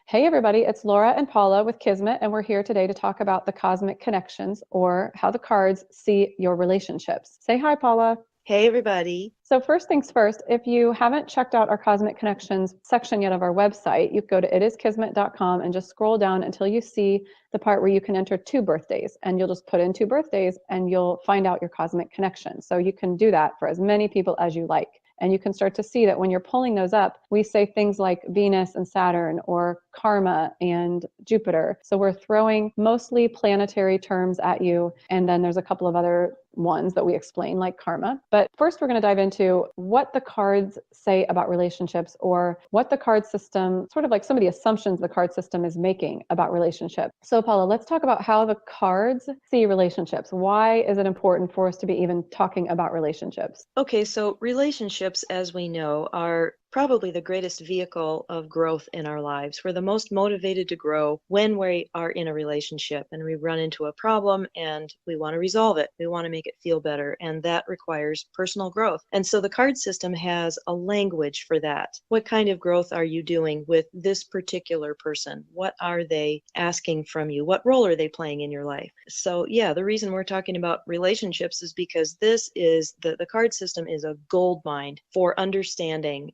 Hey everybody, it's Laura and Paula with Kismet, and we're here today to talk about the cosmic connections or how the cards see your relationships. Say hi, Paula. Hey, everybody. So first things first, if you haven't checked out our Cosmic Connections section yet of our website, you can go to itiskismet.com and just scroll down until you see the part where you can enter two birthdays, and you'll just put in two birthdays and you'll find out your cosmic connection. So you can do that for as many people as you like. And you can start to see that when you're pulling those up, we say things like Venus and Saturn or karma and Jupiter. So we're throwing mostly planetary terms at you. And then there's a couple of other ones that we explain, like karma. But first, we're going to dive into what the cards say about relationships, or what the card system, sort of like some of the assumptions the card system is making about relationships. So Paula, let's talk about how the cards see relationships. Why is it important for us to be even talking about relationships? Okay, so relationships, as we know, are probably the greatest vehicle of growth in our lives. We're the most motivated to grow when we are in a relationship and we run into a problem and we want to resolve it. We want to make it feel better, and that requires personal growth. And so the card system has a language for that. What kind of growth are you doing with this particular person? What are they asking from you? What role are they playing in your life? So yeah, the reason we're talking about relationships is because this is the card system is a gold mine for understanding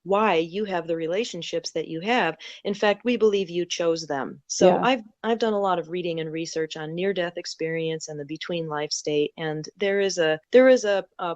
why you have the relationships that you have. In fact, we believe you chose them. So Yeah. I've done a lot of reading and research on near-death experience and the between life state, and there is a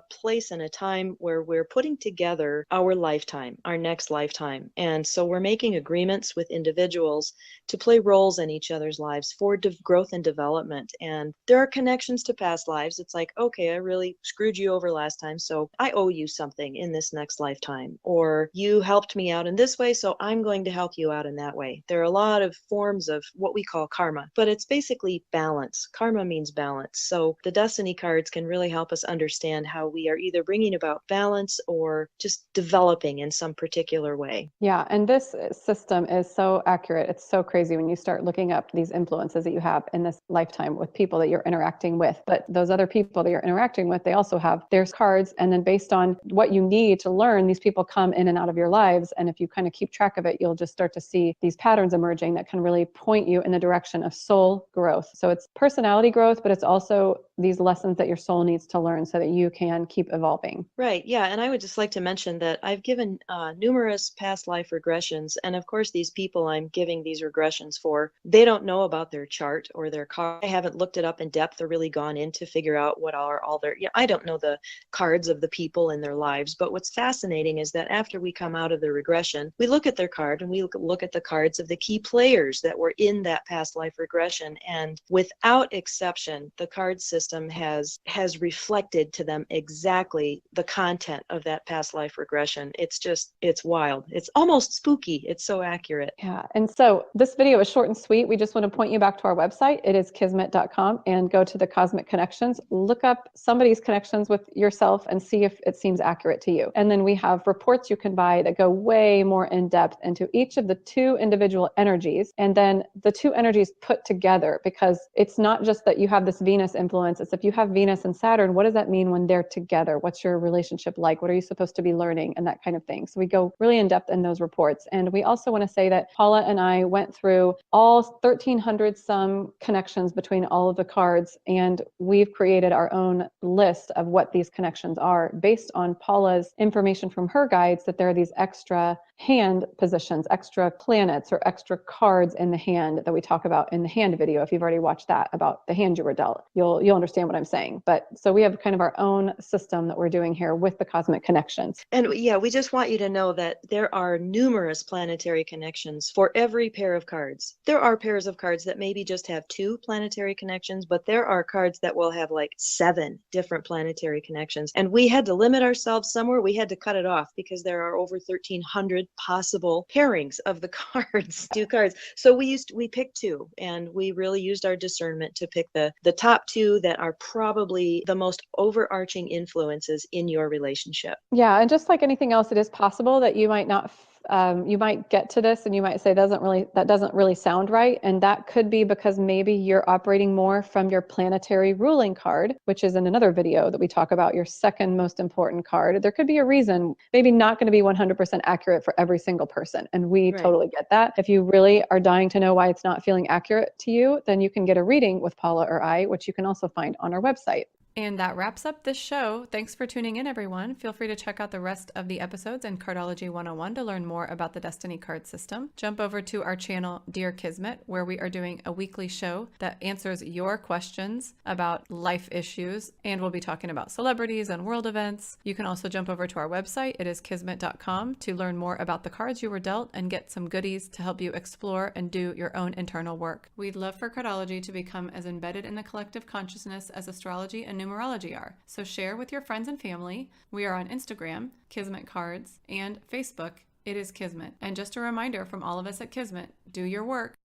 place and a time where we're putting together our lifetime, our next lifetime. And so we're making agreements with individuals to play roles in each other's lives for growth and development. And there are connections to past lives. It's like, okay, I really screwed you over last time, so I owe you something in this next lifetime. Or you helped me out in this way, so I'm going to help you out in that way. There are a lot of forms of what we call karma, but it's basically balance. Karma means balance. So the destiny cards can really help us understand how we are either bringing about balance or just developing in some particular way. Yeah, and this system is so accurate. It's so crazy when you start looking up these influences that you have in this lifetime with people that you're interacting with. But those other people that you're interacting with, they also have their cards. And then based on what you need to learn, these people come in and out of your lives. And if you kind of keep track of it, you'll just start to see these patterns emerging that can really point you in the direction of soul growth. So it's personality growth, but it's also these lessons that your soul needs to learn so that you can keep evolving. Right. Yeah. And I would just like to mention that I've given numerous past life regressions. And of course, these people I'm giving these regressions for, they don't know about their chart or their card. I haven't looked it up in depth or really gone in to figure out what are all their, I don't know the cards of the people in their lives. But what's fascinating is that after we come out of the regression, we look at their card and we look at the cards of the key players that were in that past life regression. And without exception, the card system has reflected to them exactly the content of that past life regression. It's wild. It's almost spooky. It's so accurate. Yeah. And so this video is short and sweet. We just want to point you back to our website. It is kismet.com, and go to the Cosmic Connections. Look up somebody's connections with yourself and see if it seems accurate to you. And then we have reports you can buy that go way more in depth into each of the two individual energies, and then the two energies put together, because it's not just that you have this Venus influence. It's if you have Venus and Saturn, what does that mean when they're together? What's your relationship like? What are you supposed to be learning? And that kind of thing. So we go really in depth in those reports. And we also want to say that Paula and I went through all 1,300 some connections between all of the cards, and we've created our own list of what these connections are based on Paula's information from her guides, that there are these extra hand positions, extra planets or extra cards in the hand that we talk about in the hand video. If you've already watched that about the hand you were dealt, you'll understand what I'm saying. But so we have kind of our own system that we're doing here with the cosmic connections. And yeah, we just want you to know that there are numerous planetary connections for every pair of cards. There are pairs of cards that maybe just have two planetary connections, but there are cards that will have like 7 different planetary connections. And we had to limit ourselves somewhere. We had to cut it off because there are over 1,300 possible pairings of the cards, two cards. So we picked 2, and we really used our discernment to pick the top 2 that are probably the most overarching influences in your relationship. Yeah, and just like anything else, it is possible that you might not you might get to this and you might say, that doesn't really sound right. And that could be because maybe you're operating more from your planetary ruling card, which is in another video that we talk about, your second most important card. There could be a reason, maybe not going to be 100% accurate for every single person. And we totally get that. If you really are dying to know why it's not feeling accurate to you, then you can get a reading with Paula or I, which you can also find on our website. And that wraps up this show. Thanks for tuning in, everyone. Feel free to check out the rest of the episodes in Cardology 101 to learn more about the Destiny card system. Jump over to our channel, Dear Kismet, where we are doing a weekly show that answers your questions about life issues, and we'll be talking about celebrities and world events. You can also jump over to our website. It is kismet.com to learn more about the cards you were dealt and get some goodies to help you explore and do your own internal work. We'd love for Cardology to become as embedded in the collective consciousness as astrology and numerology are. So share with your friends and family. We are on Instagram, Kismet Cards, and Facebook, it is Kismet. And just a reminder from all of us at Kismet, do your work.